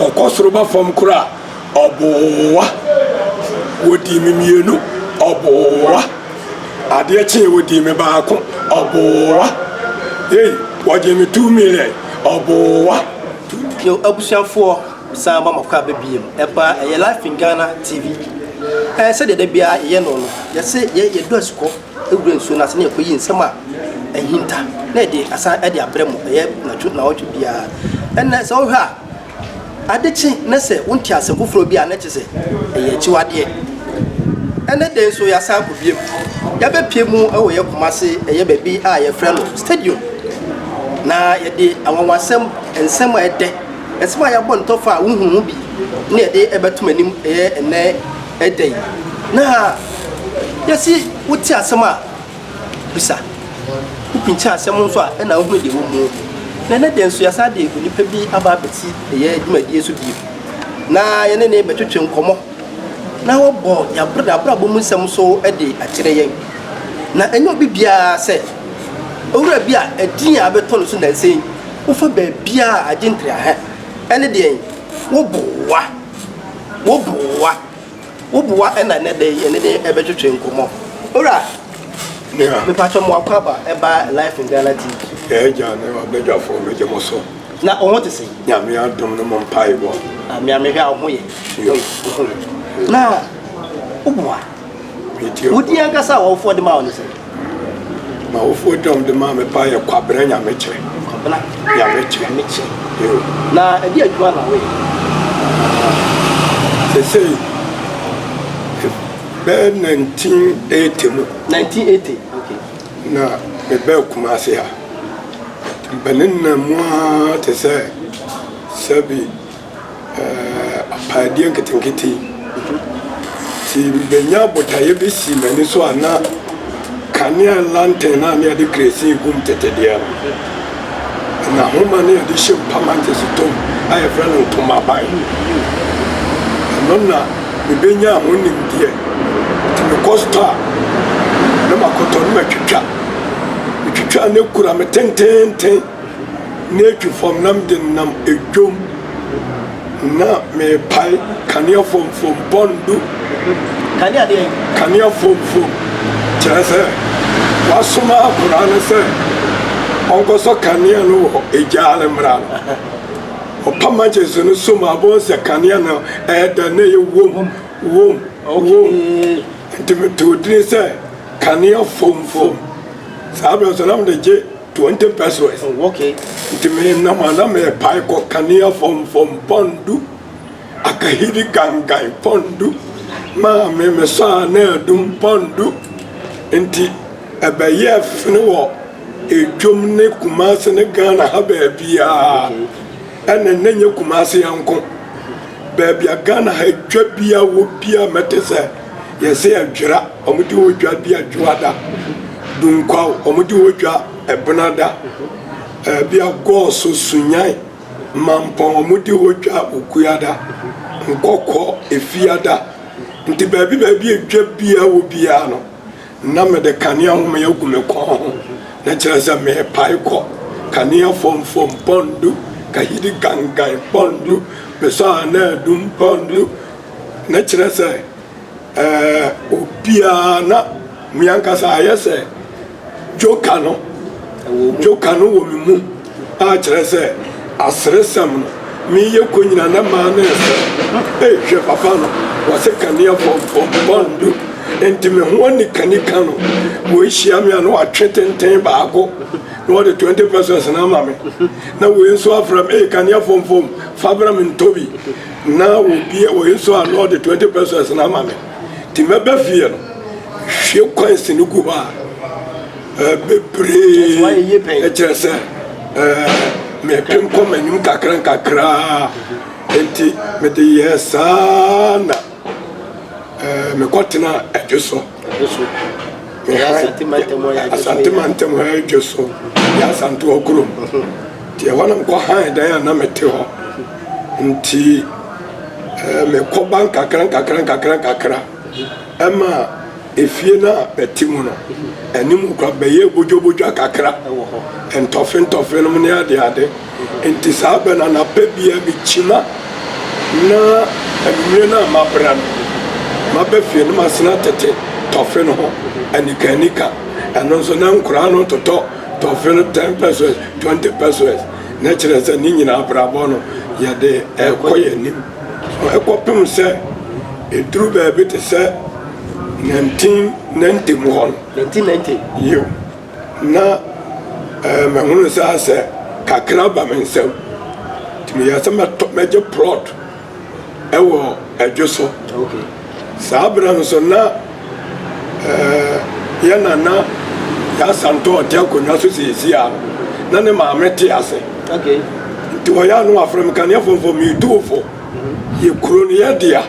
okosoroba fam kura obowa wodi mimienu obowa ade chi wodi me baako obowa hey waje me 2 million obowa yo abusuafo sama makwa bebiem eba ye life in Ghana TV se de bia ye no no ye se ye do asukọ ewure nsu na se ne ekoyi nsema ehinta na de asa de abremu ye na wotwe bia enne se wo hwa adechi na se wonti asefoforo bia na che se ye chiwade enne de so ya sa bobiem ya bepie mu ewo ye Kumase ye baby a ye frɛ no stadium na ye de awawasem ensem a ede esema ya bon tofa wuhunu bi na ye de ebetumanim enne edey na yesi wuti asema bisa upincha asem nso a na ohunu de wo mu na ne den so ya sa de onipa bi aba beti ye adwumadi so bi na ye ne betwetwe nkomo na wo bo ya brada bo mu nsem so de akire yen na enyo bibia se owura bia edin a beto no so na nsen wo fa ba bia agentre ha ene de wo bowa ena ne de ene de ebetwetwe nkomo owura me patcho mo akwaba eba life in Ghana TV ja ne wa beja fo me je mo so na o wote se ya me adom no mo mpai bo me hwa ho ye na oboa wodi ankasa wo fo de ma on se ma wo fo dom de ma me pa ye kwabra nya me kire kwabra ya me kire na edi adwa na we se be 1980 okay na me be Kumase ha benenna mo te se sabi apadian ketenkete si benya botaye bi si mani so ana kania lantern na me de kresi gum tetedia na homa ne de ship pamante so tom aye friend to my buy nonna me benya honim die me costa na makoto no matwitwa ne kura me tententen ne twi from nam de nam edwom na me pai kania from bondu kania from chese wasuma qur'an se onko so kania no ejale mra o pamaje zunu suma bo se kania no da ne ye wom to dre se kania from sabe so nam de je 20 pesos okay ntime na mana me pai ko kania from bondu akahidi gangai pondu ma me sa na dum pondu enti abaye fne wo edwom ne Kumase ne Ghana ha ba bia ene nenye Kumase yanko ba bia Ghana ha dwa bia wo bia metese yese adwira omudi wo dwa bia dwada dunkwa omudi wo dwa ebnada bia go so sunyan mampo omudi wo dwa okuyada nkoko efiada nti baabi edwa bia wo bia no na me de kania ho me yagume ko na kyereza me pai ko kania fom pondu kahidi gangai pondu me sa na dum pondu na kyereza obia na mianka sa ayese jokano wo mu a kyereza asresam no mi ye ko nyina na ma na hwe papa no wase kania fom pondu enti me ho ni kanika no wo hia me no atwetenten baako no de 20 pesos na ma me na wo enso afram kania fom fabra me ntobi na wo bie wo enso a no de 20 pesos na ma me ti me ba fie no hwe kwansi ni gu ba bebre e kyerese me pem ko manim kakra enti me de yesana me kotena adwoso asante mantem ha adwoso ya santo okrum ti wana ko han dan na mete ho nti me ko ban kakra ama efie na betimu no anim kwa beye bojo kakra entofe no ne ade nti sabe na pebia bi chima na anumire na mabran mabafie no masena tete tofe no ho anikanika ɛno nso na nkura no toto tofe no 10 pesos 20 pesos na kyerɛ sɛ ne nyina abrabɔ no yɛde ɛkɔ yɛnim ɛkɔpem sɛ ɛduru baabi te sɛ 1990 mu hɔ no 1990 yo na mahunu sɛ kakra ba me nsɛm nti meyɛ sɛ mɛgye plot ɛwɔ adwo so saa berɛ no so na yɛnana yɛasantɔ ɔte akonnwa so seesi a na ne maame te ase nti wɔyɛ a no wafrɛ me kaneɛ fomfo meeduufo yɛ kuro no yɛdea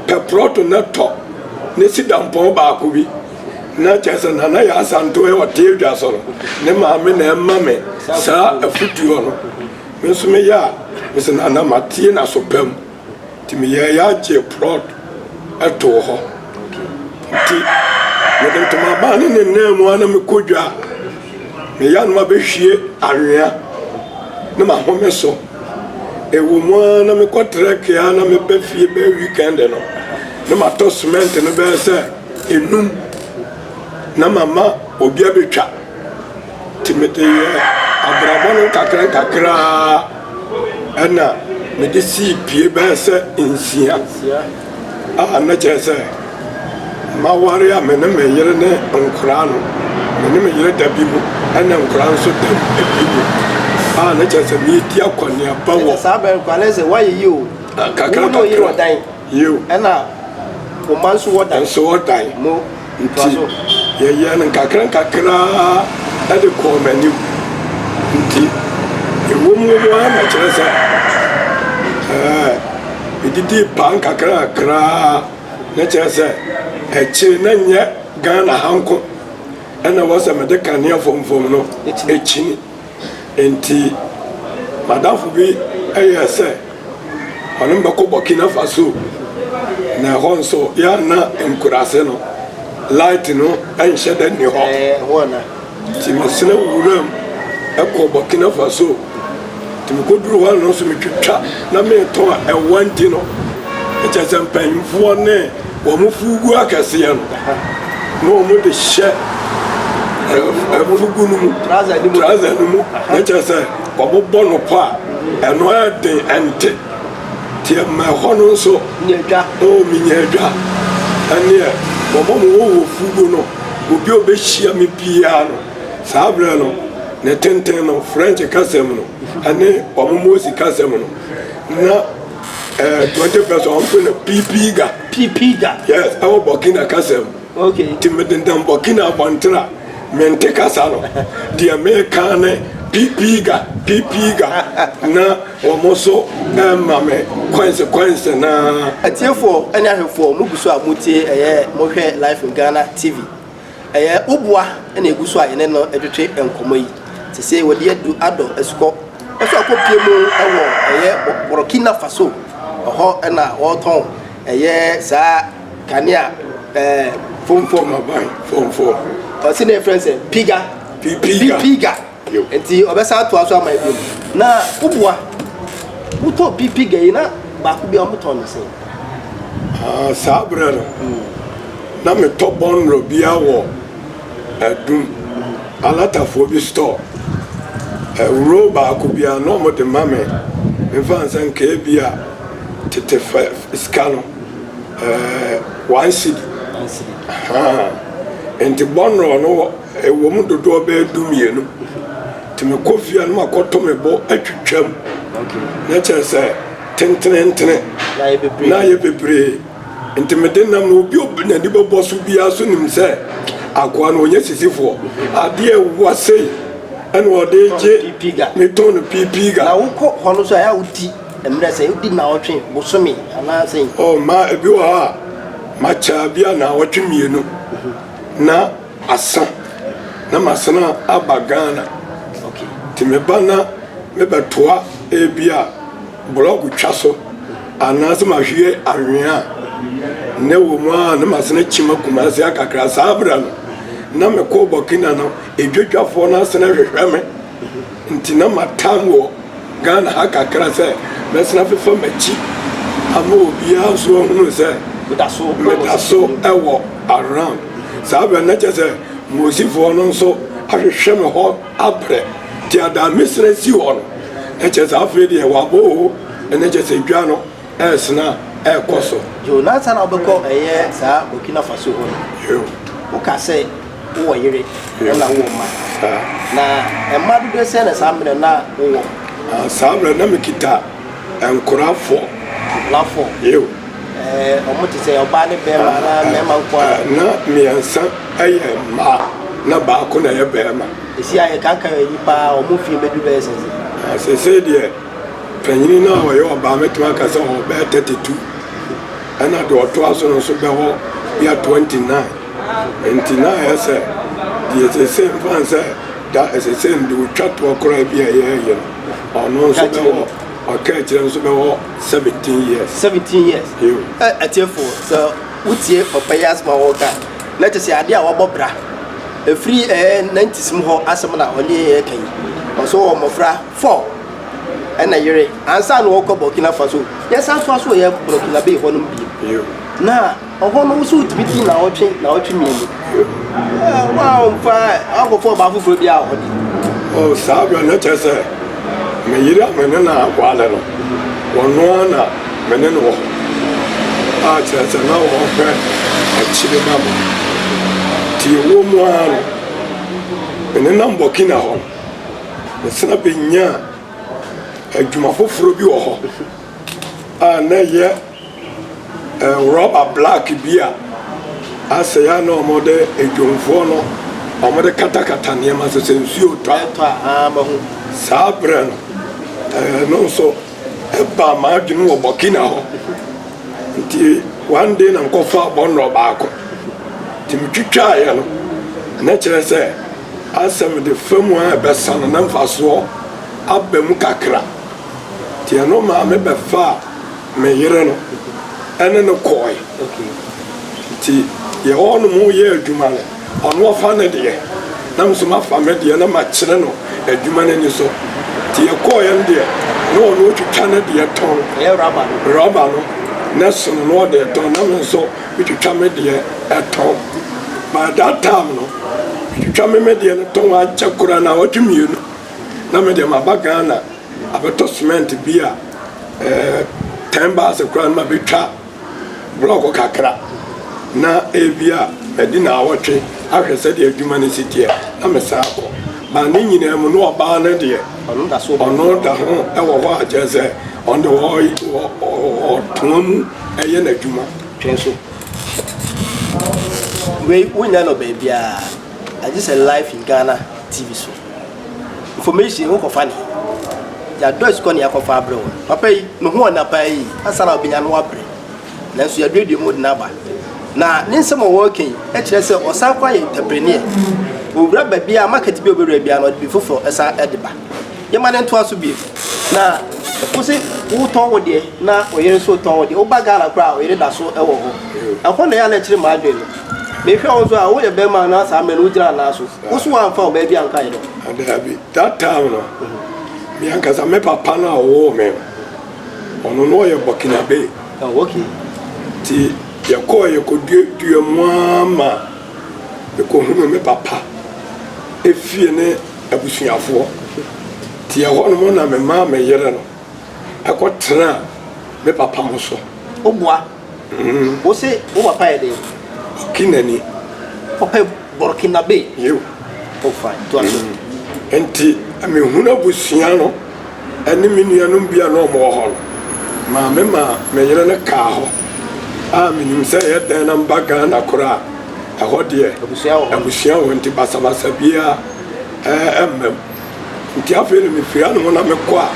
pɛ plot no tɔ ne si dampɔn baako bi na kyerɛ sɛ nana yɛasantɔ ɛ ɔte adwa so no ne maame na ɛma me saa afotuo no me nso meyɛ a mesɛ nana matie na so pam nti meyɛ yɛagye plot ɛtoo hɔ nti mede ntoma baa ne ne nan mu a na mekɔ dwa meyɛ no mabɛhwie awea ne mahome so ɛwɔ mu a na mekɔ trɛke a na mebɛ fie bɛ weekend no ne matɔ cement no bɛyɛ sɛ enum na mama obi abɛtwa nti mede yɛ abrabɔ no nkakra ɛna mede sii pie bɛyɛ sɛ nsia a na kyerɛ sɛ maware a me ne me yere ne nkora no me ne me yere da bi mu ɛna nkora nso da bi mu a na kyerɛ sɛ meɛdi akɔneaba wɔ saa bɛn kwane sɛ woayɛ yi o wo yere wɔ dan yo ɛna wo ma nso wɔ dan mo nti yɛyɛ no nkakra ɛde kɔɔ m'anim nti ɛwɔ mu a na kyerɛ sɛ medidi paa nkakra na kyerɛ sɛ ɛkyiri na nyɛ Ghana hanko ɛna wɔ sɛ mede kanea fomfom no ɛkyini nti madamfo bi ɛyɛ sɛ ɔne mbɛkɔ Burkina Faso na ɛhɔ nso yɛana nkurase no light no ɛnhyɛ da nni hɔ nti mesena wuram ɛkɔ Burkina Faso nti mekɔduru hɔ no nso metwitwa na metɔ a ɛwa nti no ɛkyɛ sɛ mpanyimfoɔ ne wɔn fugu akɛseɛ no na wɔn de hyɛ fugu no mu trouser no mu na kyerɛ sɛ wɔbobɔ no pɔ a ɛno ɛden ɛnte tiɛ ma ɛhɔ no nso minya adwa ɛneɛ wɔbɔ mo wɔwɔ fugu no obi a ɔbɛhyia me biara no saa berɛ no ne tenten no French kasɛm no ɛne wɔn Mosi kasɛm no na 20 pesos on put pipiga yes our Burkina kasem timedendam Burkina bantra mente kasano the American pipiga na omoso mame consequence na atiefo ene ahwefo muguso a mutie mo hwɛ live in Ghana TV obua ene eguso a ene no edwetwe enkomo yi sese wodi ado esukɔ ɛso akɔpie mu ɛwɔ Burkina Faso ho na woton saa kanea fomfom o se ne friends piga enti obesa to aso ama bi na ubua wuto piga yi na ba ku bi o muton se saa brɛ no na me tɔbɔn ro bia wɔ adum alatafo bi store ro ba ku bia no mo de mame me fan san ke bia tete skano 1 cedi enti bonro no ɛwɔ mu dodo be dumienu ti me kofia no makoto me bo atwitwam na kyerɛ sɛ tentenentene na ye bebre enti me de nam no obi na ni bɛbɔ so bia so nim sɛ akoa no onye sisifo ade ɛwɔ sei ɛna ɔde gye me ton pipiga na wokɔ hono so ya wudi emre sɛ udi na ɔtwe bosomi ana sɛ ma ebi wa ma cha bia na ɔtwe mienu na asa na masana abagana ti me bana me betoa ebia blog twa so ana sɛ ma hwie anwea ne wo mu a na masana chima kumase akakra sabra no na me ko Burkina no edwedwafo na asana hwehwɛ me nti na matam wo Ghana hakakra sɛ mesna fefa machi ama obiara so hunu sɛ meda so ɛwɔ around saa bɛ na kyɛ sɛ mosifoɔ no nso ahwehwɛ me hɔ abrɛ nti ada mesena si hɔ no ɛkyɛ sɛ afei deɛ wabɔɔ ɛne kyɛ sɛ dwa no ɛsena ɛkɔ so yo na sana obekɔ ɛyɛ saa Burkina Faso hɔ yo woka sɛ wowɔ yere ɛna wowɔ ma na ɛma dodo sɛ na saa mmerɛ na wowɔ saa mmerɛ na mekita nkorafoɔ yo ɔmo te sɛ ɔbaa ne bɛrima na mɛma nkɔ na mmiɛnsa ɛyɛ mmaa na baako na ɛyɛ bɛrima ɛsi ayɛ kanka yi paa ɔmo fie bɛdu bɛyɛ sɛ sɛsɛ deɛ panyini no a ɔyɛ ɔbaa mɛtumi aka sɛ ɔwɔ bɛyɛ 32 ɛna deɛ ɔtoa so no nso bɛwɔ bia 29 nti na ɛyɛ sɛ deɛ sɛsɛ mfan sɛ da ɛsɛsɛ nde wotwa toɔ koraa bi a ɛyɛyɛ no ɔno nso bɛwɔ ɔka akyerɛ nso bɛwɔ 17 years atiefo sɛ wotie papa yi asɛm a wɔka na kyɛ sɛ adeɛ a wɔbɔ bra ɛfiri 90s mu hɔ asɛm na ɔne yɛ ka yi ɔso wɔ mmɔfra 4 ɛna yere ansa na wɔkɔ Burkina Faso yɛsan so aso yɛ Burkina Bay hɔ no bio na ɔhɔ no so wotumi di na ɔtwe mmienu wɔmfa akɔfo ɔbaa foforɔ bi a ɔhɔ de saa bɛ na kyerɛ sɛ meyere a mene na akwale no wɔno a na mene no wɔ a kyerɛ sɛ na wɔhwɛ akyire ma mo nti ɛwɔ mu a no mene nam Burkina hɔ no mesena bɛnya adwuma foforɔ bi wɔ hɔ a na ɛyɛ rɔba black bi a asɛ ya na ɔmɔde adwomfoɔ no ɔmɔde katakata nneɛma sɛ sɛ nsuo tɔ saa berɛ no no nso ɛba maadwene wɔ Burkina hɔ nti one day na nkɔfa bɔnnɔ baako nti metwitwaeɛ no na kyerɛ sɛ asɛm de fam a ɛbɛsa no na mfasoɔ aba mu kakra nti ɛno maa mebɛfa a me yere no ɛne no kɔe nti yɛhɔ no mu yɛ adwuma no ɔno ɔfa ne deɛ na nso mafa me deɛ na makyerɛ no adwuma no ani so nti yɛkɔɔyɛ no deɛ na ɔno ɔtwitwa ne deɛ tɔn rɔba no na sono na ɔde tɔn na me nso metwitwa me deɛ ɛtɔn by that time no metwitwa me deɛ no tɔn akyɛ kora na ɔtwe mmienu na me deɛ maba Ghana abɛtɔ cement bi a 10 bars kora no mabɛtwa blɔk kakra na ebi a mɛdi na awɔtwe ahwɛ sɛdeɛ adwuma no si teɛ na mesaa kɔ ba ne nyinaa mu no ɔbaa no deɛ ɔno da ho ɛwɔ hɔ a kyerɛ sɛ ɔnde ɔtoma mu ɛyɛ n'adwuma twɛn so wei wonya no baabiaa agye sɛ live in Ghana TV so information wokɔfa ne yɛadɔ sikɔ ne yɛakɔfa aberɛ wɔ papa yi ne ho ɔnapa yi asa na wobɛnya no waberɛ nanso yɛaduadua mu de no aba na ne nsɛm a wɔɔka yi ɛkyerɛ sɛ ɔsan kɔ ayɛ entrepreneur owura baabi a market bi obɛwura bia no ɔde bi foforɔ ɛsa ɛde ba yɛma ne ntoa so bie na ɛfo sɛ wotɔn wo deɛ na ɔyere nso wotɔn wo deɛ woba Ghana koraa a ɔyere da so ɛwɔ hɔ ɛhɔ na yɛala kyerɛ ma adwene no mehwɛ wo nso a woyɛ bɛrima no asa mɛ no wogyina anaa so wo so woamfa wo baabi anka yɛ no adabi that time no meankasa me papa no a ɔwɔ me ɔno no ɔyɛ Burkina Bay nti yɛkɔɔ yɛkɔdua mu ama yɛkɔhunu me papa efie ne abusuafoɔ nti ɛhɔ no mu na me maa me yere no ɛkɔtena me papa mo so woboa wo se wo papa yɛ den Burkinani papa Burkina Bay yo fine to aso nti mehunu abusua no ɛne me nuanom bia na ɔmɔ hɔ no maa me yere no kaa hɔ a menim sɛ yɛ dɛn na mba Ghana koraa ɛhɔ deɛ abusua wɔ nti basabasa biaa ɛmmam nti afei no mefiri ano mu na mekɔ a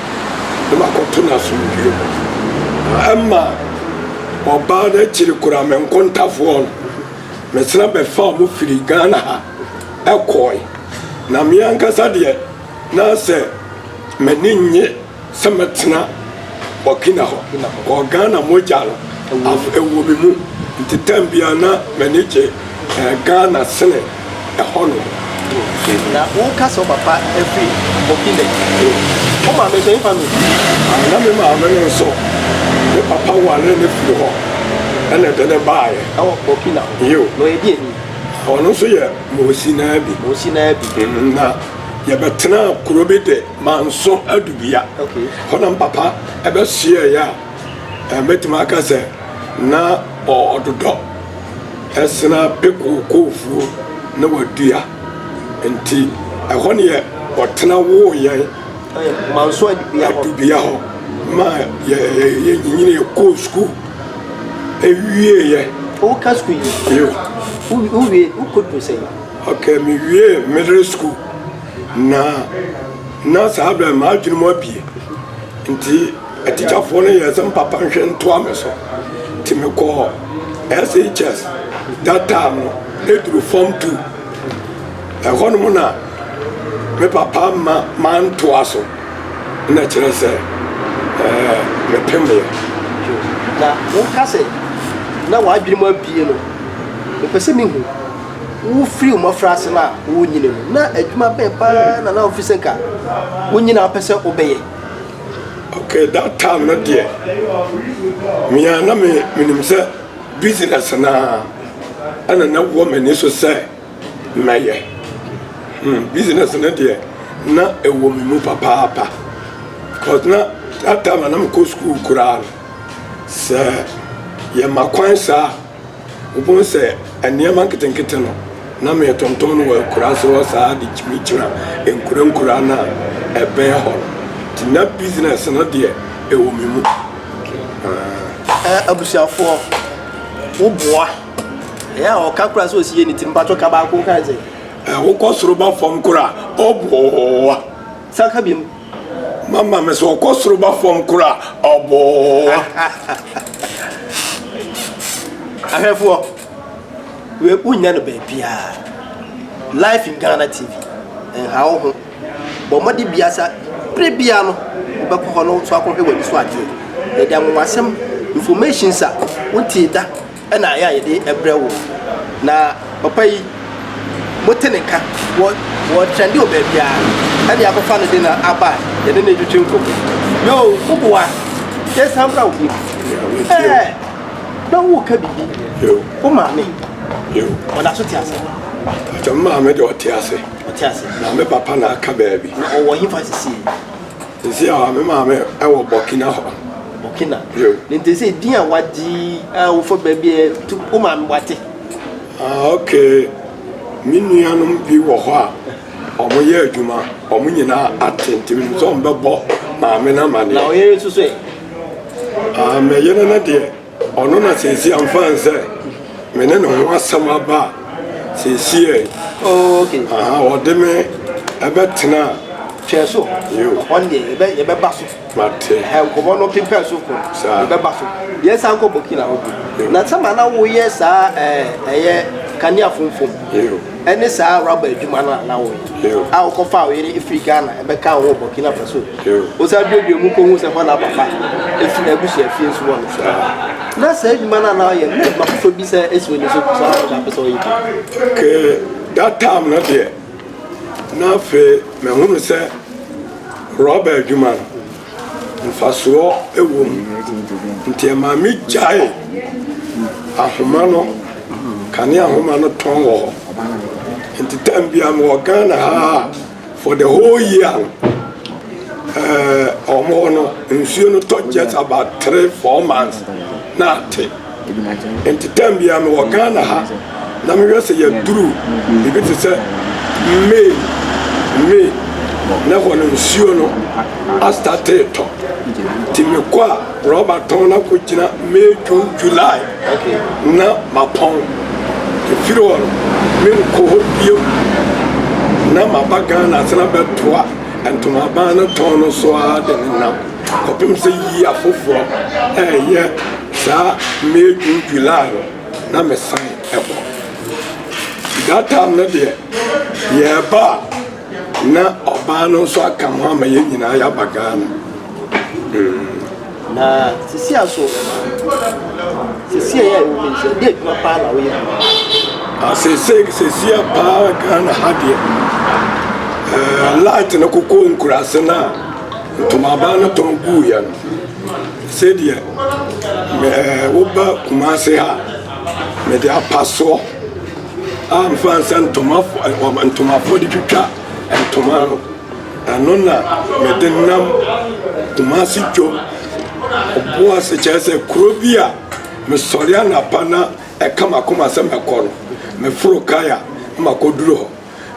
na makɔto no asomdwue mu ɛma ɔbaa no akyiri koraa menkontafoɔ no mesena bɛfa ɔmo firi Ghana ha ɛkɔe na me ankasa deɛ na sɛ m'ani nye sɛ mɛtena Burkina hɔ kɔ Ghana mogya no ɛwɔ me mu nti tam bia na m'ani gye Ghana sene ɛhɔ no na woka sɛ papa afiri Burkina wo maame sɛ mfa no na me maame no nso me papa wɔ wale ne firi hɔ ɛna ɛde baayɛ ɛwɔ Burkina yo na ɔyɛ di ani ɔno nso yɛ Mosina bi na yɛbɛtena kuro bi de Manso Adubia hɔnam papa ɛbɛhyia yɛ a mɛtumi aka sɛ na ɔdodɔ ɛsena peko kɔɔfuo na wadua nti ɛhɔ ne yɛ ɔtena woo yɛn Manso Adubia hɔ ma yɛnyini yɛkɔɔ sukuu ɛwie yɛ woka sukuu yi wowie wokɔdu sɛ okay mewie middle school na saa bɛn maa adwene mu abie nti atikyafoɔ no yɛ sɛ mpapa nhwɛ ntoa me so nti mekɔɔ SHS that time no ɛduru form 2 ɛhɔ no mu na me papa ma ntoa so na kyerɛ sɛ mepemeyɛ na woka sɛ na wadwene mu abie no mepɛ sɛ mehu wofiri mmɔfra ase no a wonyina mu na adwuma bɛn paa na wofiri sɛ nka wonyina wopɛ sɛ wobɛyɛ okay that time no deɛ mea na menim sɛ business na ɛna na wɔ m'ani so sɛ mɛyɛ business no deɛ na ɛwɔ me mu papaapa cause na that time na mekɔ school koraa no sɛ yɛma kwan saa wobɛhu sɛ nneɛma nketenkete no na meyɛtontɔn no wɔ akura so wɔ saa de kyimikyira nkura no a ɛbɛn hɔ no nti na business no deɛ ɛwɔ me mu abusuafoɔ woboa ɛyɛ a ɔka kora sɛ ɔsi yɛ ne tim patɔ ka baako ka sɛ wokɔ soro ba fam kora ɔbɔɔwa sanka biom mama me sɛ ɔkɔ soro ba fam kora ɔbɔɔwa ahwɛfoɔ wonya no baabiaa life in Ghana TV ɛnha wo ho bɔ mmɔde bia sa berɛ bia no wobɛkɔ hɔ no so akɔhwɛ w'ani so adeɛ yɛde anwowasɛm informations a wotie da ɛna ɛyɛ a yɛde ɛbrɛ wo na papa yi mote ne nka wɔtrɛnde wɔ baabiaa ɛde akɔfa no de na aba yɛde ne adwitwe nkɔmmɔ yo woboa yɛsa mbra wo bi na woka bibi wo maame ɔda so te ase atwa maame de ɔte ase na me papa na aka baabi na ɔwɔ hemfa sisi sisi a me maame ɛwɔ Burkina hɔ Burkina ne nti sɛ din a wagye a wofɔ baabi wo maame wate okay me nuanom bi wɔ hɔ a ɔmo yɛ adwuma ɔmo nyinaa atentim sɛ ɔmo bɛbɔ maame na maneɛ na ɔyɛ nso so mɛyere no deɛ ɔno na sɛsi amfan sɛ mene ne ho asɛm aba a sɛsi ɔde me ɛbɛtena twɛ so ɔn deɛ yɛbɛba so mate nkɔmmɔ no pempɛ so ko yɛbɛba so yɛsa nkɔ Burkina hɔ na sɛma na woyɛ saa ɛyɛ kanea fomfom ɛne saa raba adwuma no na woyɛ a wokɔfa a woyere ɛfiri Ghana ɛbɛka wo Burkina Faso wo sa duadua mu kɔhu sɛ hɔ na papa ɛfiri abusua fie nso wɔ no so na saa adwuma no na woyɛ na adwuma foforɔ bi sɛ ɛsi w'ani so saa wopɛ sɛ woyɛ that time no deɛ na afei mahunu sɛ rɔba adwuma no mfasoɔ ɛwɔ mu nti ɛma me gyae ahoma no kane ahoma no tɔn wɔ hɔ nti tam bia mewɔ Ghana ha for the whole year ɔmo no nsuo no tɔ just about 3-4 months na ate nti tam bia mewɔ Ghana ha na mehwɛ sɛ yɛduru ebi te sɛ May na hɔ no nsuo no astate tɔ nti mekɔ a rɔba tɔn na kɔgyina May, June, July na mapɔn ɛfiri hɔ no menkɔ hɔ bio na maba Ghana asena bɛtoa ntomaban no tɔn no so a de ne nam kɔpem sɛ yi afoforɔ ɛyɛ saa May, June, July no na mesan ɛkɔ that time no deɛ yɛba na ɔbaa no nso aka ho ama yɛn nyinaa yɛaba Ghana na sisi aso sisi yɛ ɛwɔ nso de adwuma paa na woyɛ sisi paa Ghana ha deɛ light no kokɔ nkurase no a ntomaba no tɔn guiɛ no sɛdeɛ woba Kumasi ha me de apaso am fansa ntomafo de twitwa ntoma no ano na me de nam Kumasi dwo obo ase chese krobia me soria na pana e kama kuma se me kɔ no me furo kaya ma koduro ho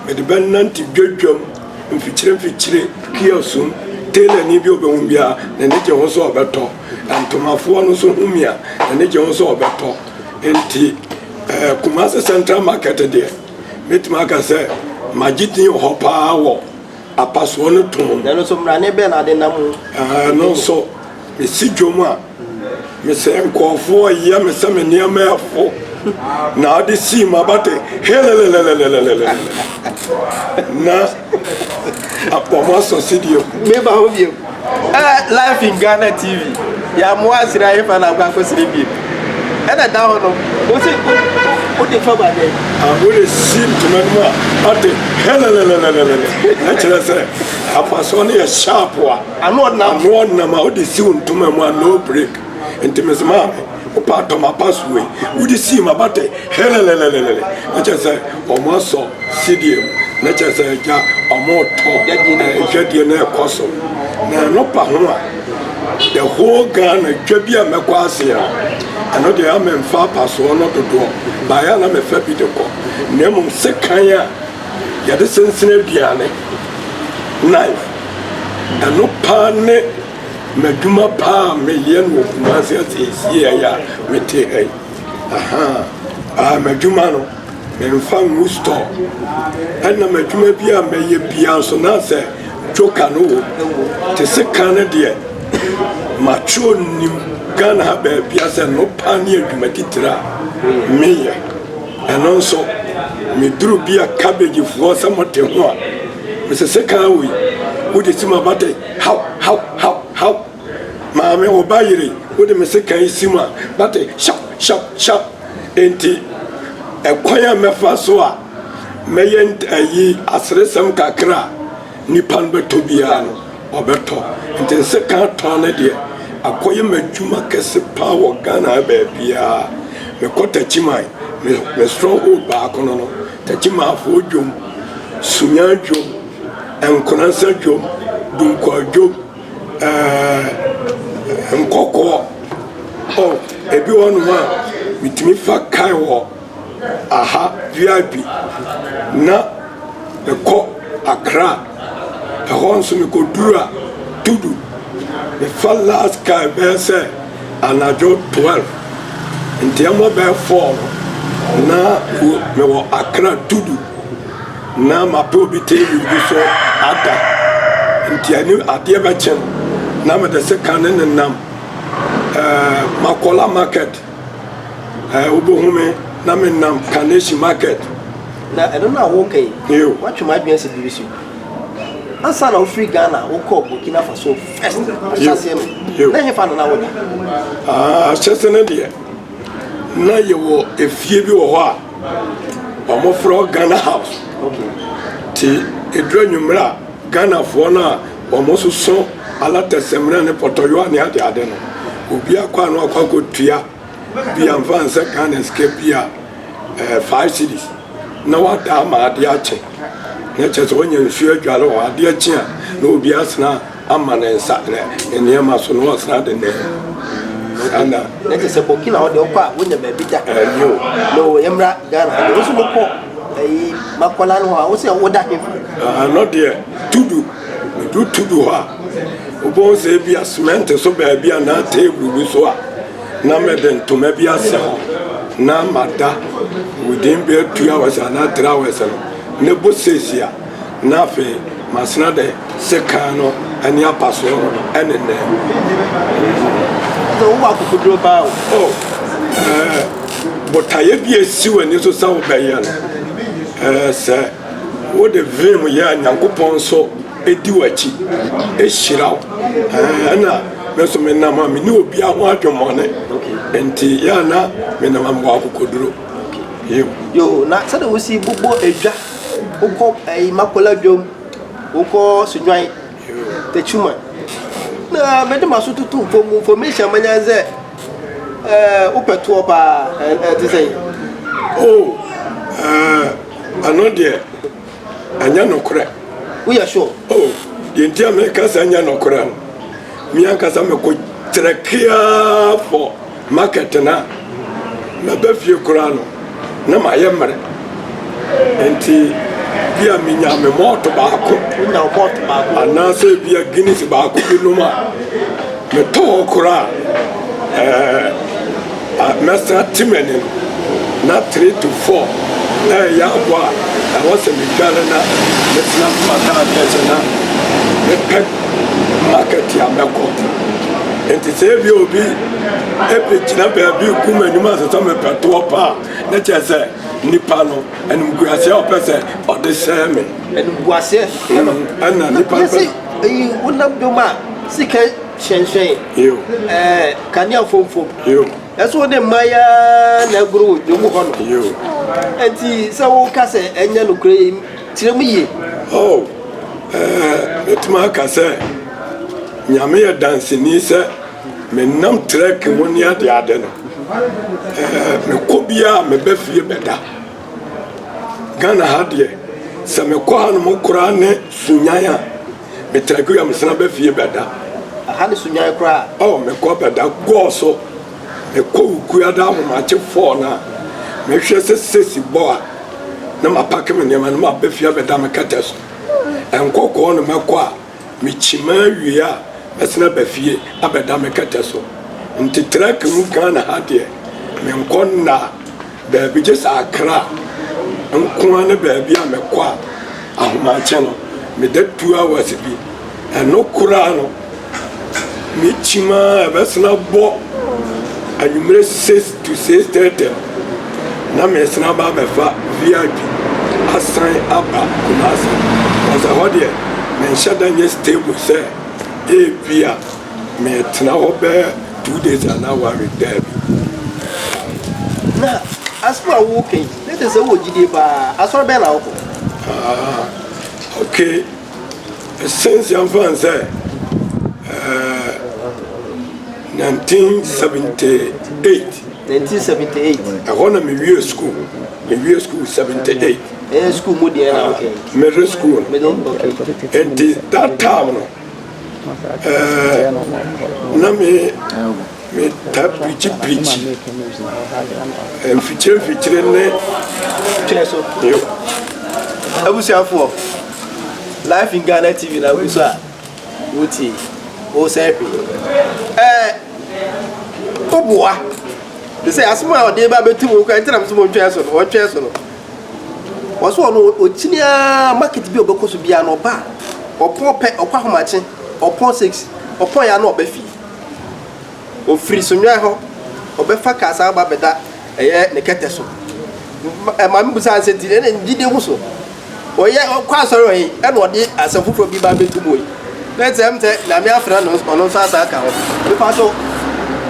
me de benanti dwodwom mfikyire kiosum tele ni bi obehumbia na ne je ho so obeto ntomafo no so humia na ne je ho so obeto enti Kumasi Central Market there metima ka se magidin ho pa wo apaso no ton na no so mra ne be na de namu no so me si dwoma me se nkofo ya me se me niam afo na ade si ma bate helelelelelelele na apomo so sidio me ba ho biem live in Ghana TV ya mo asira e fa na gba ko sire biem ena da ho no o de fa ba de wo le sim to me ma ate helelelelelele na chere se apaso ne ya sharp wa ano na ma o de si on to me ma no break enti ma o pa to ma passway wo de si ma bate helelelelele na chere se o mo so sidio na chere se ja o mo to jadi na ekoso na no pa ho a the whole Ghana dwabia mekwase ya ano de am fa paso no dodo ba ya na me fa bi de ko na mum sekan ya ya de sensene biane knife ano pa ne maduma pa me ye no Kumasi ase ya mete hai maduma no me fa musto ana maduma bia me ye bia so na se joka no te sekan ne de macho ni Ghana be biasa no pani adwuma titira meye eno so me duru bia cabbage fo samote ho a me se kan wi wo de sima bate how ma me wo bayire wo de me se kan sima bate sharp enti ekwanya mefa so a meye ayi asresem kakra nipan beto bia no obeto enti se kan ton ne de akoye madwuma kese pa wo Ghana ba bia me kota chimai me stronghold ba kono no tachima afo dwom sunya dwom enkonansa dwom dunkwa dwom nkoko ebi wonu ma mitimi fa kai wo aha VIP na me ko Accra ehonso me ko dura tudu the last guy say anajo 12 nti amo be 4 na me wo Accra tudu na ma pe obi te bi so ada nti ani ade ba chen na me de se kan ne nam Makola market obohume na me nam Kaneshi market na I don't know okay what you might be as a asa na free Ghana wo ko Burkina Faso first asasem na he fa na wo chese de na ye wo efie bi wo ho a omo fro Ghana house okay ti edro nwumra Ghana fo na omo so ala tesemra ne potoyo ani ade no obi akwa no akwa ko tua bi amfanse Ghana escape bia 5 cities na wa da ma ade ache na chese onye nsu adwale o ade achi a na obi asna ama na nsa ne niam so no asna de ne ana na chese Burkina o de okwa wonya ba bi da no yemra Ghana wo so ko Makola no ha wo se wo da ke no there tudu ha obo se bia cement so ba bia na table bi so a na meden to ma bia se na mada within be 2 hours na 3 hours ne bo sesia na fe masna de sekano ani apaso enene so wa ku dro ba botaye bia si wani so sa ba ya no se wo de vim ya nyankopon so edi wachi ehiraw ana meso me na ma me ni obi aho adwomone enti ya na me na mambo akokoduro yo na sade wo si bubo edwa uko Makola dwom uko sunwan techuma na me de maso tutu information manyanze Upetuo pa to say. Oh, I know there. Anya no kora. We are sure. Oh, the India makers anya no kora. Mianka sa me ko trekia for market na. Na be fie kora no. Na ma yemre. Enti bia minya me moto baako. Na moto baako. Ana se bia Guinness baako bi no ma. Me to kora. Master Timenen, not 3 to 4. Ya boy, I was a Migana, let's not matter, the pet market Yamako. And to save you be epic number be woman, you must have a patopa, not just a Nipano and Guasia person or the same. And Guasia and Nipano. You would not do my secret Shen. You, can you phone you? That's what the Maya Negro, you. And see, so Cassa and Yellow Cream, tell me. Oh, it's my Cassa. Yamia dancing, he said, me num trek 1 year the other. Me Kobia, me Beffy better. Ghana had ye. Some Kohan Mokurane, Sunyaya, me Traguam Snabeffy better. I had a Sunyaya cry. Oh, me Copa that go so. Me ko kuada mo ma che for na me hwe se sesi bo a na ma pack me ne ma na ma befia be da me kates enkoko no meko a me chima wi a mesna befie abeda me kates nti track mu Ghana ha de me nkonna da bi je sa akra nko na ba bi a me kwa ahoma che no me da 2 hours bi eno kura no me chima besna bo and you may 6 to 6:30. Now, Miss Naba Befa VIP. I sign up at Kunasa. Was a holiday. Mention that yes, table say, a via me now bear 2 days and now with them. Now, as for walking, let us say what you did by as for Bella. Okay. Since your fans say, 1978. 1978. I want to be school. Maybe school 78. School Moody, okay. Middle school. Middle, okay. And that time, na me tap preach. And feature ne. Cheso. Yo. Abusiafo. Life in Ghana TV na abusa. Wuti. O sepi. Obuwa. They say asuma ode ba betu mo kwa ntina mso mo ntweso no otweso no. Waso no ochinia market bi obekoso bia no ba. Opon pe okwa homache, opon 6, opon ya no obefi. Ofiri sonwa ho, obefa kasa ba beda eye ne keteso. Ma mbusa anseti ne ndide hu so. Oye kwa soro yi e no ode asafufo bi ba betu mo yi. Let's empty na me afra no ono so asa aka ho. Bi fa so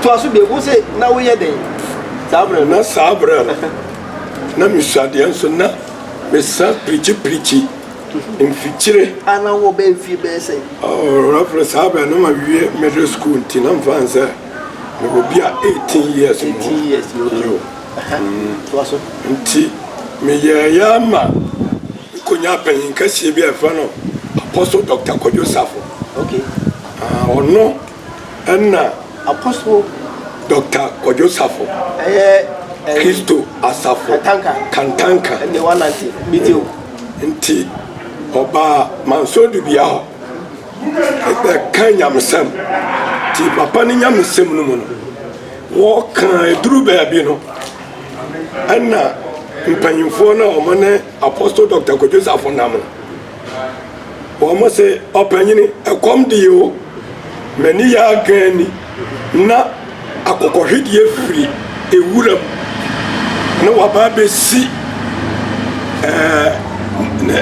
to aso be go say na wo ye den. Sabre na sabre. Na mi sade so na me sa preach. In future ana wo be fi be say. Oh, roughly sabre no ma wie middle school tin am fansa. Me go be 18 years. 18 years yo. To aso. Nti me ya ma konya panyin kase bi afa no Apostle Dr. Kojo Safo. Okay. Ono enna Apostle Dr. Kojo Safo. Kristo Asafo. Kantanka. And the 190 video. Nti oba mansodu bia ho. Ebe kanyamsem. Ti papa ni nyamsem no mu no. Wo kan eduru ba bi no. Enna mpanyimfo na o mane Apostle Dr. Kojo Safo nam no. Wo say opanyini ekom di o. Mani ya gani na akokohwedie firi ewuram na waba besi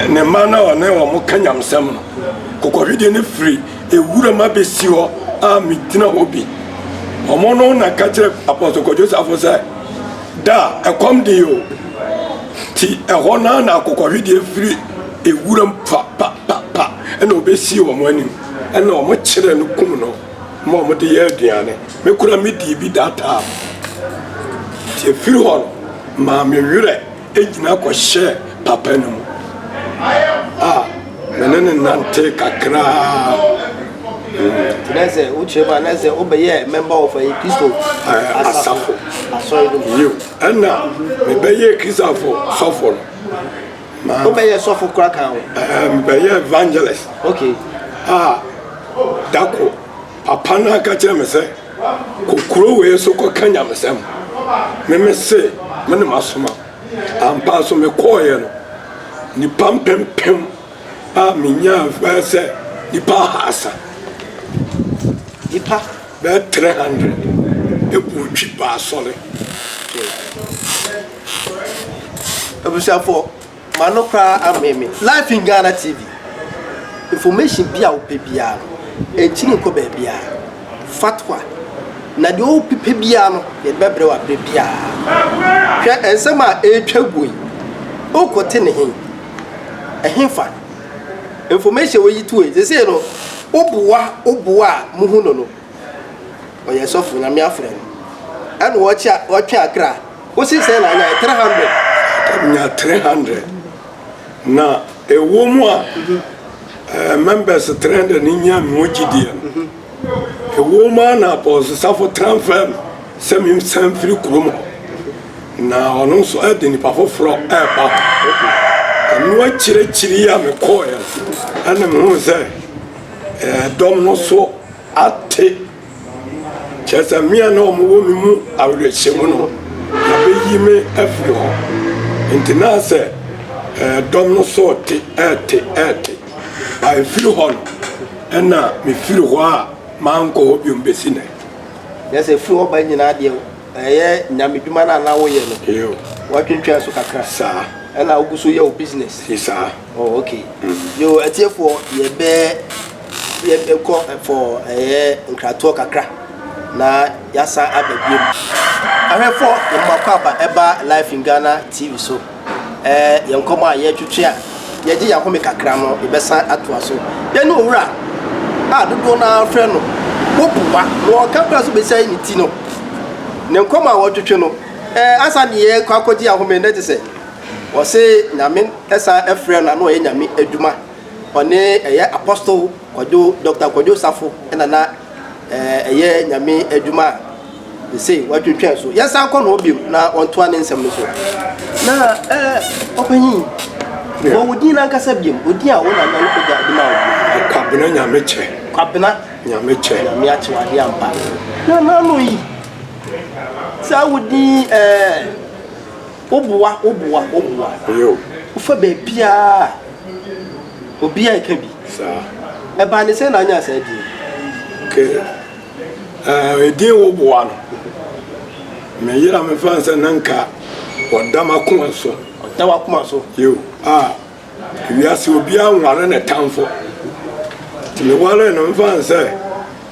ne mana one wo mo kanyamsam no kokohwedie ne firi ewuram abesi ho a mitina obi omo no na kachire Apostle Kojo Safo say da ekom di o ti eho na akokohwedie firi ewuram pa ena obesi wo mo anim ena o mo kire no kum no mo de ye aduane me kura me di bi data Ti firi hɔ no maa me werɛ egyina kɔhyɛ papa no mu mene ne nante kakraa There's a Ucheba, there's a Obey member of a Christo Asafo. I saw you. And now, maybe Kisafo, Sophon. Obey a soft crack out. Be evangelist. Okay. Dako. Apana Kacham say, Kukuru, so Kanyam Sam. Meme say, Manamasuma, and pass on the coil. Ni pam pem pem. Minya verse, ni pahasa. Nipa That 300 it would cheap solid. For Manokra and Mimi. Life in Ghana TV. Information be out Pebiano. A Chiniko Bebia. Fatwa. Na the old Pebiano, the Bebra Bebia. And some are a chagui. O Cotinahim. A hinfa. Information where you two is. They say, no. Obua, Muhuno. Or your soft and my friend. And watch a cry. What's he saying? I 300. Now, a woman members 300 in Yam Mojidian. A woman was suffer transfer, semi free Kurumo. Now, also adding the powerful floor air back. And what chili am a coil. And the moon say. Domino so ate chesa mia no mo mu awrechemu no na be yime afri ho ntina se domino so ate ai firi ho no na me firi ho a manko obi mbesi ne yes e firi ho ba nyina de nyamedwuma na wo ye no yo watwentwa so kakra sa na oguso ye o business sa oh okay yo atiefo ye be for nkrato kakra na yasa ababiem ahwefo mmakwa eba live in Ghana TV so yenkomo a ye twetwe a ye gye yakome kakra no ibesa atoa so ye no owura dodo na afre no wopuwa no kakra so besai ni ti no ne nkomo a wotwetwe no asa ne ye kwakoji ahome na tese wo se nyame esa afre no na ye nyame adwuma one eye apostle Kwajo Dr. Kwajo Safo na eye nyame adwuma they say watwetwe so yes anko no obi na onto ane nsem no so na opanyi wo wodi na nkasa biem odi a wona na nkoja adi na kwabena nyame che kwabena nyame che nyame ache wade ampa na no yi sa wodi obuwa yo ufa be bia obi a ka bi sa eba ne se na anya sa di ke edin wo boa no me yira me fan se nanka odama kuma so yo wiase obi anware ne tamfo ti me wale no fan se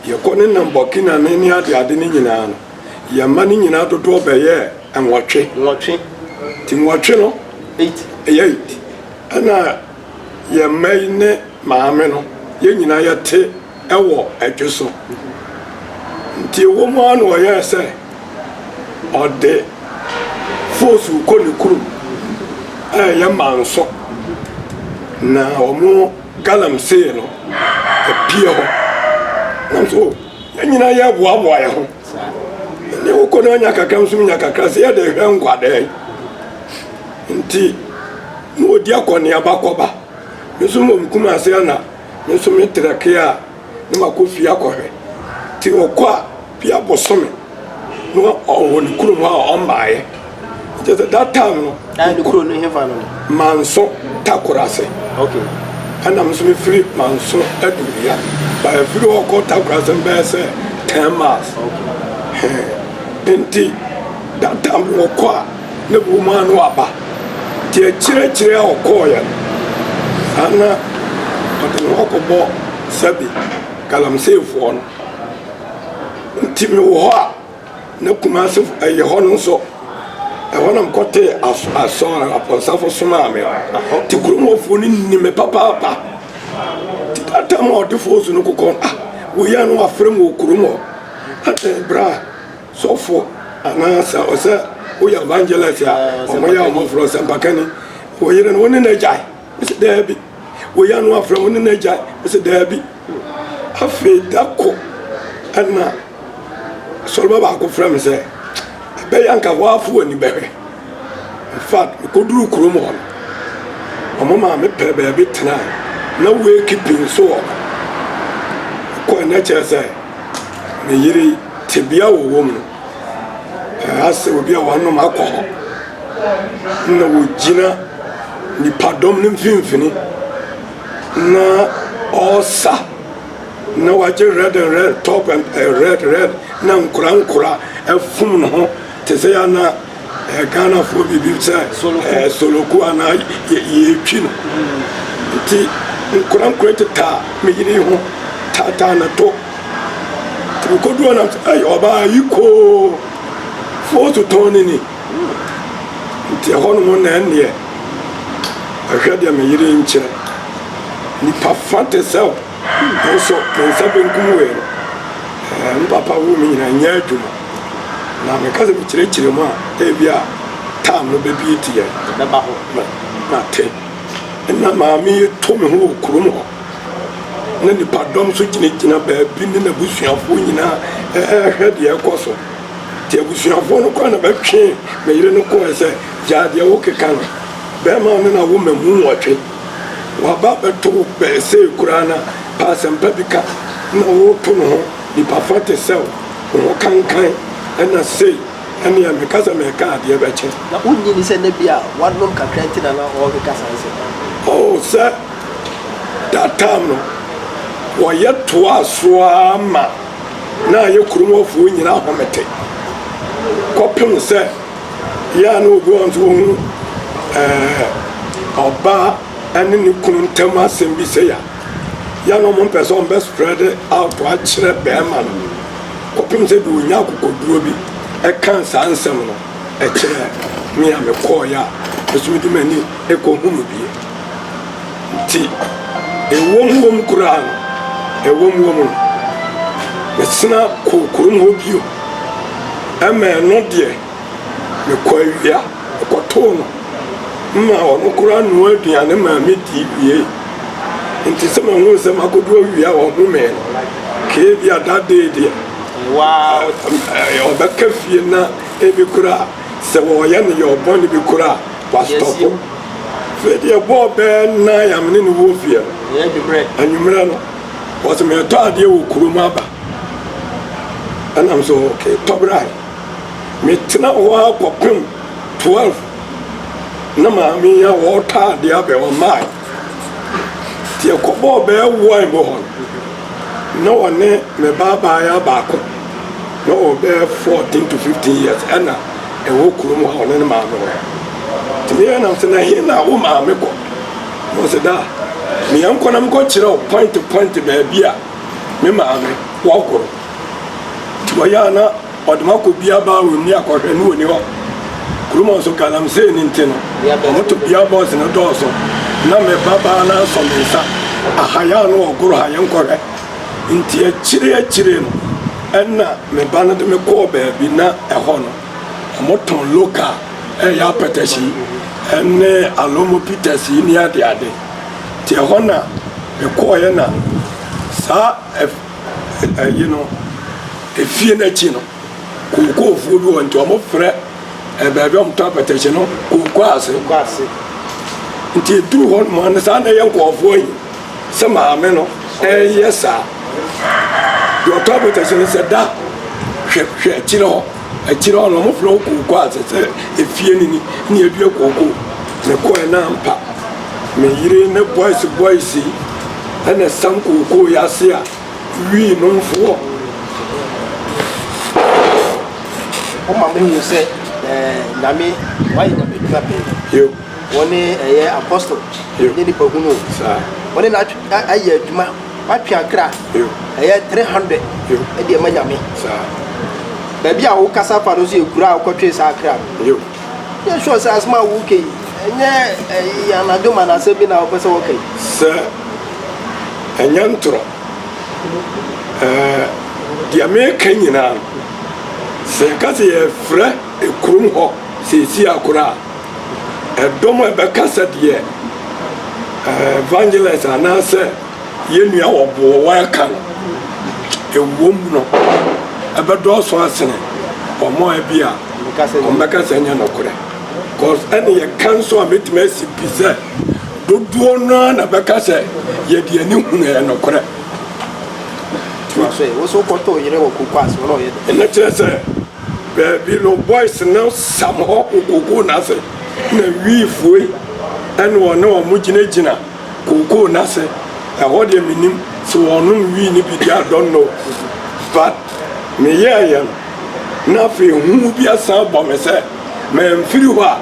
ye kone na mbokina ne ni ade ne nyina no ye ma ne nyina dodo be ye enwotwe ti nwotwe no 8 ana ye mai ne maame no ye nyina ye te ewo adweso nti wo mu anu oye se ode fosu ko ne kuru ye manso na omo galam se no pie ho nso ye nyina ye boaboa ye ho ne wo ko na nya kakam sum nya kakra se ye de hwe nkwade nti no odi akoni abakoba nso mo kuma se na nso me trake a ne makofi akohwe ti okwa bia bosome no o ni kuro ma o mbaaye just that time no ni kuro no hefa no manso takurase okay ana mso me free manso aduria ba free okọ takurase be se 10 miles okay enti that time okwa ne bu ma no aba ti chire okọ ya ana okobo sabi galamsefo no ntimi wo ha na kumase aye ho no so e wonam kote aso aponsafo soma ame ti kurumofo ni nime papa ti tata mo de fosu no kokon wo ya no afrem wo kurumo bra sofo anasa osa wo ya evangelist ya o mo ya mo fro se mpakani wo yire no ne na jai se dabi wo ya no afra wo ne na jai se dabi afi dako ana solba ba ko from se be yanka wa fu ani behwe in fact ko duru kromo ho o mo ma me pe be bi tena na we keeping so ko na che se me yire tibia wo wo mu ase obi a wano makọ na wogina nipadom ne mfimfini na osa na waje red and red top and red na nkura efum no ho te se ya na Ghana fo bibi se soloku ana ye twi no ti nkura ta me yiri ho ta na to ko do na ay oba yiko foto tonini nti hono mo na ne ahwade me yire nkyere ni pa fante sel so pensa benkum we papa wo me nyina nya adwuma na me kaze me kyere mu a bia tam no bebi tie na ba ho na te na ma mi to me ho kurom ho na ni padom so gyina ba bi ne na busuafo nyina ahwade ekoso ti abusuafo no kwa na betwe me yire no ko se jade wo keka no be ma no na wo mamu wotwe wa ba beto be se kurana pa sempa bika na wo to no ni pa fate sel wo kankan na sei ana ya me kasa me ka ade be che na unyi ni se na bia wanom kakra ntina na wo kasa se oh se that time no wo ye to asoa ma na ye kurumofo nyina homete kopim se ya no obi on so oba ani ni kunu ntem asem bi se ya no mo person be spread out to akire be man kopim se bi onya kokoduro bi e kan sa ansem no e kire mi ya me ko ya esumidi mani e ko humu bi ti e wom kuran e wom mesina ko kurum ho bio eme no de me ko awia ko to no ma ono kura no aduane ma me di bie nti se ma hu se ma ko do awia wo mu me ke bia da de wow yo ba ka fie na e bi kura se wo ya ne yo bon bi kura wa stop fe de bo be na ya me ne wo fie ye bi bre anyumra no wo se me to ade wo kuru ma ba and I'm so okay top right me tena wa kopim 12 na ma mi ya water dia be o mai ti ko bo be wo en bo no one me baba ya ba ko no be 14 to 15 years and e wo kuru mo ho ne ma me ti me na se na hi na wo ma me ko no se da mi an ko na m ko kire point to point be bia me ma me wo ko ti wa ya na oduma ko bia ba wo ni akohwe no oni ho kuruma so kalam se ni ntino mo to bia ba se no do so na me baba na so me sa ahaya no ogoro ha yen kohwe nti akire no enna me ba na de me ko ba bi na eho no mo ton local ya petashi enne alomo pitasi ni ade ti eho na me ko ye na sa you know efie na chi no ko fu bi won to mo frɛ ba bi om to apetche no ko ase nti duru hon mo na sa na ye ko fu yi se ma me no yesa do to apetche no se da hwe chiro no mo frɛ ko ase se efie ni edue ko me ko na mpa me yire ne boys ana sam ko ya se a wi no mfo o ma me say nami why na be trape yo woni apostle ni di pagunu sa woni na aye adwuma watwe akra yo 300 yo e de manyame sa ba bia wo kasa fa no so ekura akotwe sa akra yo ye sure say asma wo ke enye ya na doma na se bi na wo pese wo ke sa enyantro dia me kanyina se kase ye frɛ ekurum hɔ se si akora ɛdɔm ɛbɛkasa deɛ evangelist anase yenua wɔbo wɔka ewom no ɛbɛdɔso asene ɔmo ebia ɔmbɛkasa nya nokore cause ɛne yɛ kanso a metime asi bi sɛ dodoɔ no na bɛkasa yɛde ani hunu yɛ nokore so koto yere wo kokwas wo yɛ ɛna kyerɛ sɛ baabi no boys no sam hɔ kokoko na se na wiifoe ɛne wɔne ɔmo gyinagyina kokoko na se ɛhɔ deɛ menim sɛ wɔnom wii ne bi di adɔn no but meyɛɛyɛ no na afei hu bi asan bɔ me sɛ mamfiri hɔ a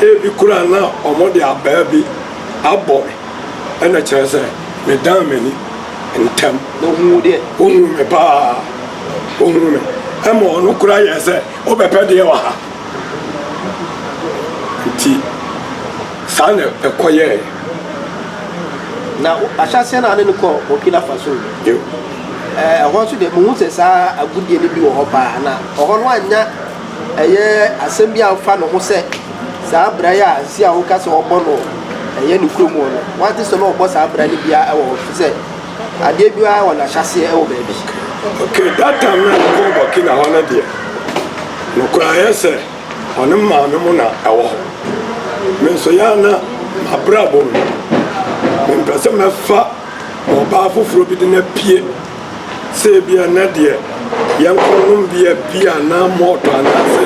ebi kora na ɔmo de abaa bi abɔ me ɛna kyerɛ sɛ medan m'ani ntɛm ɔhu me paa ɔhu me ɛma ɔno kora yɛ sɛ wobɛpɛ deɛ wɔ ha nti saa na ɛkɔyɛɛ na ahyɛseɛ na ane no kɔ Burkina Faso ɛhɔ nso deɛ mehu sɛ saa agudie no bi wɔ hɔ paa na ɔhɔ no anya ɛyɛ asɛm bi amfa no ho sɛ saa bra yɛ a si a woka sɛ ɔbɔ no ɛyɛ ne kurom hɔ no wate sɛ na ɔbɔ saa bra no bia ɛwɔ hɔ fi sɛ adeɛ biara wɔ n'ahyɛseɛ ɛwɔ baabi okay that time na kɔ Burkina hɔ no deɛ nokora yɛ sɛ ɔne maame mu na ɛwɔ hɔ me nso yɛ na mabrabɔ mu mempɛ sɛ mɛfa ɔbaa foforɔ bi de na pie sɛ bia na deɛ yɛnkɔnom bia na mɔɔtɔ anaasɛ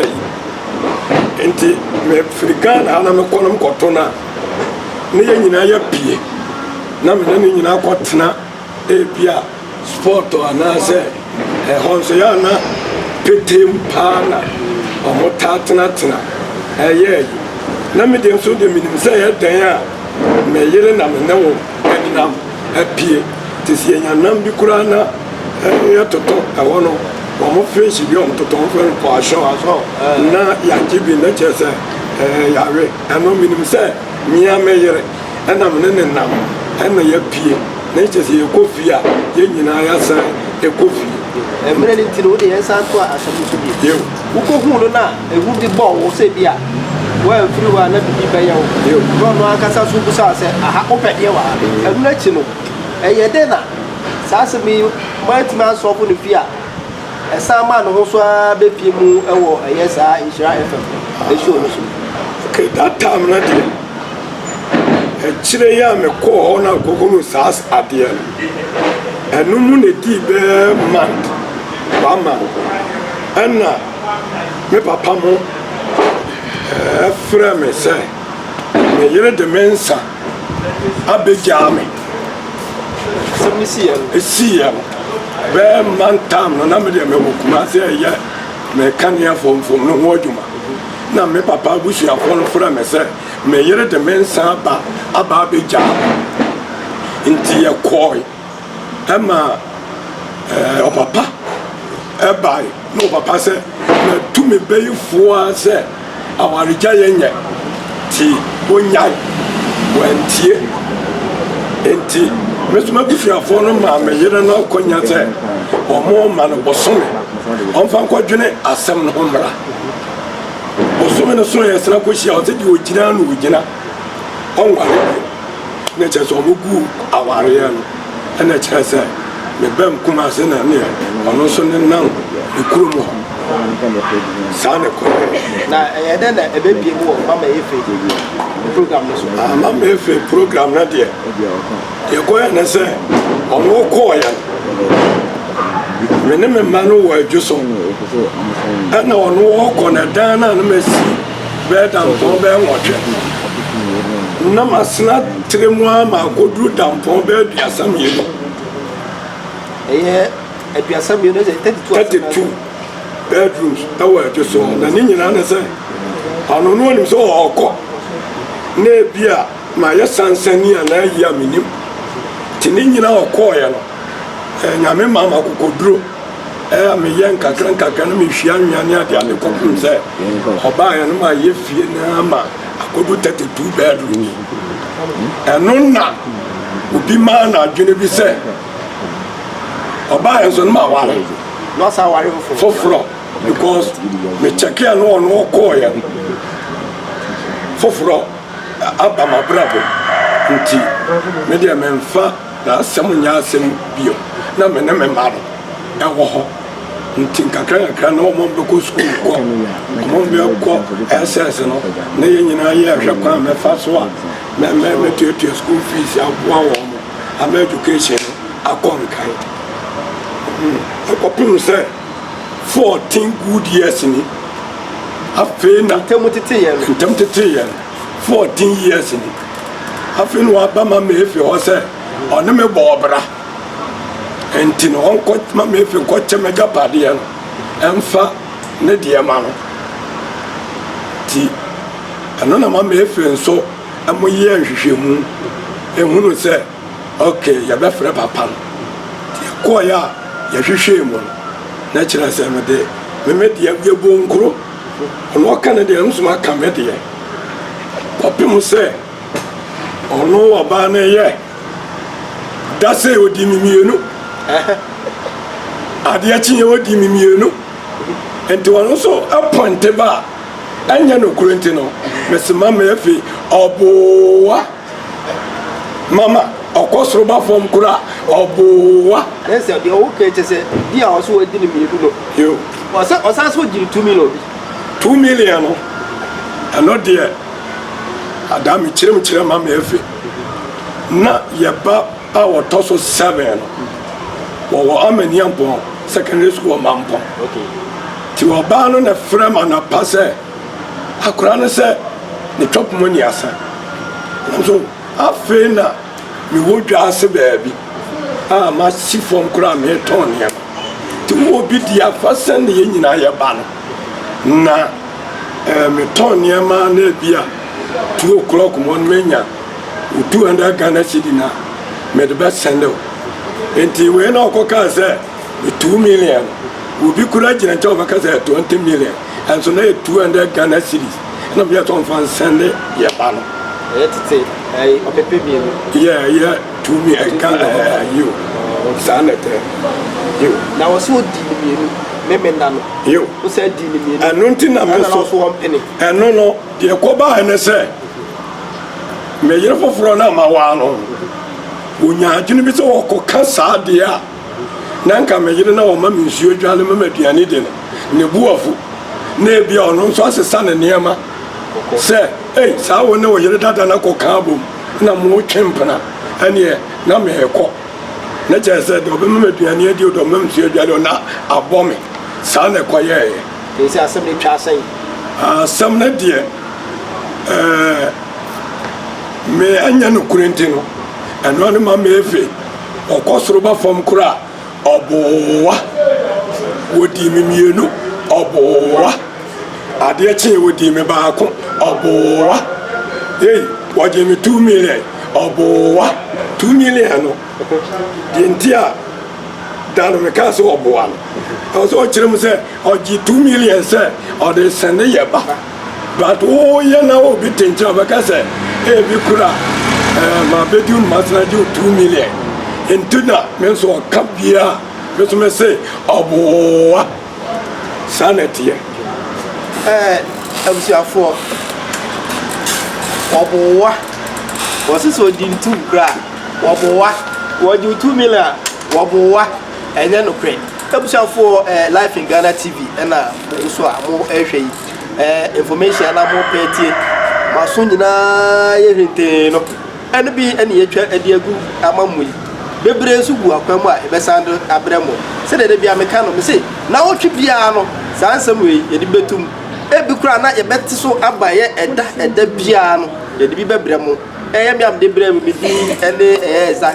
yi nti mefiri Ghana ha na mekɔnom kɔto no a ne yɛ nyinaa yɛ pie na mene ne nyinaa kɔtena ebia sport anaasɛ ɛhɔ nso yɛ na petem paa na ɔmo taa tenatena ɛyɛ yi na mede nso de menim sɛ yɛ dan a meyere na mene wo ɛnam apie te sɛ yɛnyanam bi koraa na yɛtotɔ ɛhɔ no ɔmo fish bi ɔmo totɔ ɔmo fɛ no pɔahyɛ na yɛagye bi na kyerɛ sɛ yɛawe ɛno menim sɛ mmea meyere ɛna mene ne nam ɛna yɛpie na kyerɛ sɛ yɛkɔ fie a yɛn nyinaa yɛasan ɛkɔ fie mmerɛ no nti no wode yɛnsa nto a asɛm so bi wokɔhu no no a ɛhu bi bɔɔ wo sɛ bi a woamfiri hɔ a na bibi bɛyɛ wo na ɔno ankasa so busaa sɛ aha wopɛdeɛ wɔ ha ɛno no akyi no ɛyɛ dɛn na saa asɛm yi moatumi asɔfo no fie a ɛsan ma no ho so a bɛpie mu ɛwɔ ɛyɛ saa Nhyira FM ɛhyɛ no so okay that time na deɛ ɛkyerɛ yɛ a mekɔɔ hɔ no akɔkɔ no saa adeɛ no ɛno mu na ɛdii bɛɛ month wama ɛna me papa mo ɛfrɛ me sɛ meyere de me nsa abɛgyaa me sɛm no ɛsiiɛ no bɛɛ month time no na medeɛ mewɔ Kumase ɛyɛ mekanea fomfom no ho adwuma na me papa abusuafoɔ no frɛ me sɛ meyere de me nsa aba abɛgyaa me nti yɛkɔɔe ɛma ɔpapa ɛbae na ɔpapa sɛ matumi bɛyifoɔ a sɛ awaregya yɛnyɛ nti wonyae wantie nti mesoma abusuafoɔ no maa meyere no akɔnya sɛ ɔmo ma no bosome ɔmfa nkɔdwene asɛm no ho mmara bosome no so yɛ sena kɔhyia ɔ sɛ deɛ ɔgyina no ɔgyina ɔnware bio na kyerɛ sɛ ɔmo gu awareɛ no ɛna kyerɛ sɛ mebɛm Kumase na neɛ ɔno nso ne nam ne kurom hɔ saa ne kɔɛ na ɛyɛ dɛn na ɛbɛbie mu wɔ Mama Efe program no so Mama Efe program no deɛ yɛkɔyɛ ne sɛ ɔno kɔɔyɛ me ne me mma no wɔ adwo so ɛna ɔno wɔkɔ ne dan no a no masi bɛɛ dampɔn bɛɛ nwɔtwe na masena tere mu a ma akɔduru dampɔn bɛɛ aduasa mmienu ɛyɛ aduasa mmienu sɛ 32 bedrooms ɛwɔ adwo so na ne nyinaa ne sɛ ɔno no onim sɛ ɔɔkɔ na ebi a ma yɛ sansani a na ayi a menim nti ne nyinaa ɔkɔɔyɛ no nyame ma ma kokoduro meyɛ nkakra no mehwia nnuane ade ade kɔpem sɛ ɔbaeɛ no ma yɛ fie na ma akɔdu 32 bedrooms ɛno na obi maa na adwene bi sɛ ɔbaeɛ nso no ma ware nossa ware foforɔ because me check ya no call ya foforo aba ma brabo nti me de me mfa na asem nya asem bio na me ma no e wo ho nti kakra na mo be ko school ko mo be ko SS no na ye nyina ye hwe kwa me fa so a me tutu school fees aboa wo mo am education akonkai akopim say 14 good years ni afena temutete ye 14 years ni afena wa ba ma me fi ho say ono me bobra enti no onko ma me fi ko che me gapade ya emfa ne de ma no ti ano na ma me fi nso amoye ahwehwemu ehunu say okay ya be frɛ papa ti ko ya hwehwemu na kyerɛ sɛ me de me de yɛbo nkro ɔno ɔka ne de nsoma ka me de kɔpem sɛ ɔno ɔbaa ne yɛ da sɛ ɔdi mimienu adeɛ kyenyɛ ɔdi mimienu enti ɔno so apɔnte ba ɛnyɛ no kuro nti no mesema me afi ɔboa mama ɔkɔ ba fam kura ɔboa ɛsɛ de o ke kyese di a ɔso odi ne mienu no yo ɔsan so giri 2 million 2 million no ɛno deɛ adami kyerɛ ma me afi na yɛba a wɔtɔ so 7 no wɔwɔ amaniampɔn secondary school mampɔn ti wɔbaa no na frɛ ma na pa sɛ akora no sɛ ne twɔpɔ ni asa nso afei na me wo dwa ase baabi a ma si fom kura me ton ne ti wo bi dia fa sɛ ne yɛ nyina yɛ ba no na me ton ne ma na bia 2 o'clock mo menya 200 Ghana cedi na me de ba sende enti we na okoka sɛ 2 million obi kura gyina nkyɛw bɛka sɛ 20 million and so na 200 Ghana cedis na bia ton fan sende yɛ ba no tete ai opepe bi yeah to me I can you sanete you na wo so di ni mienu memenda no you wo say di ni mienu anu nti na me so enu no de ko ba ene se me yere foforo na ma wa no onya adwene bi se wo ko kasa de a na nka me yere na wo ma me nsuo dwale ma maduane de no ne buafu na ebia ono nso asesa ne niema se saa wo ne wo yere dada na ko ka bom na mo twempena ane na me ekɔ na kyerɛ sɛ de obɛma maduane adi do ma nsuo dwale na abɔ me saa na ɛkɔ yɛɛ ɛsɛ asɛm ne twa asɛn asɛm na deɛ me anya no kurenti no ɛno ne ma me efe ɔkɔ soro ba fam kora ɔboa wodi me mienu ɔboa adeɛ kye wodi me baako ɔboa wɔgye me 2 million ɔboa 2 million no deɛ nti a dano me ka sɛ ɔboa no ɛwɔ sɛ ɔkyerɛ mu sɛ ɔgye 2 million sɛ ɔde sɛne yɛ ba but woyɛ na obi tenkyerɛ ɔbɛka sɛ ebi kura ma bɛdi wo numasena gye wo 2 million nti na me nso ɔka biaa me so me se ɔboa saa na ɛteɛ abusuafoɔ ɔboa wɔse sɛ ɔdi ntu kura ɔboa wɔgye 2 million wɔboa ɛnyɛ nokorɛ abusuafoɔ life in Ghana TV ɛna nso a mo ɛhwɛ yi information na mo pɛtie maso nyinaa yɛ hwetee no ɛno bi ɛne yɛtwa adi agu ama mo yi bebree nso gu akwan mu a ɛbɛsan do abrɛ mo sɛdeɛ de bia meka no me se na wotwe biara no saa nsɛm wei yɛde bɛtum ebi kura na yɛbɛte so aba yɛ ɛda biara no yɛde bi bɛbrɛ mo ɛyɛ me am de brɛ me di ɛne ɛza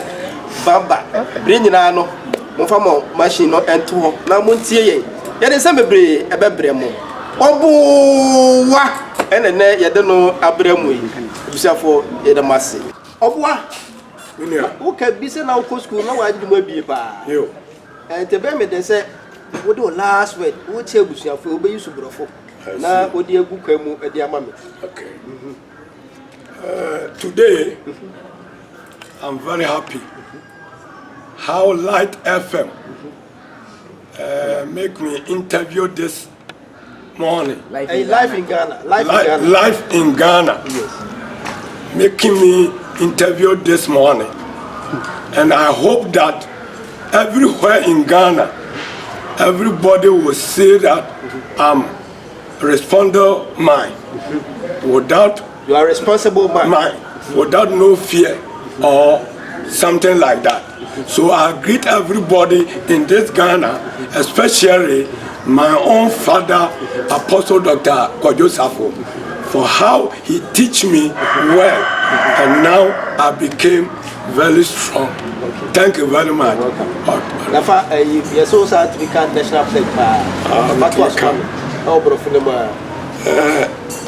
bamba bre nyinaa no momfa mo machine no ɛnto hɔ na montie yɛn yɛde nsɛm bebree ɛbɛbrɛ mo ɔboa ɛne nɛ yɛde no abrɛ mo yi abusuafoɔ yɛde mo ase ɔboa woka bi sɛ na wokɔ school na waagye mo abie paa ɛnti bɛ me de sɛ wode wo last word wotie abusuafoɔ wobɛyi so borɔfo na wode agu kwa mu de ama me today I'm very happy how Light FM make me interview this morning. Life in Ghana. Life in Ghana. Yes. Making me interview this morning. And I hope that everywhere in Ghana, everybody will say that I'm responsible man. Without you are responsible man. Without no fear or something like that. So I greet everybody in this Ghana, especially my own father, Apostle Dr. Kojo Safo, for how he teach me well, and now I became very strong. Okay. Thank you very much. Nafa, you so sad to become national player.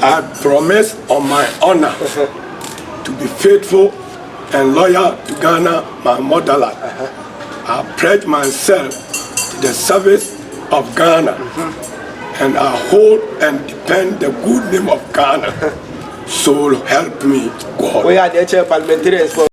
I promise on my honor to be faithful and loyal to Ghana, my motherland. I pledge myself to the service of Ghana, and I hold and defend the good name of Ghana. So help me, God. We are the parliamentarians.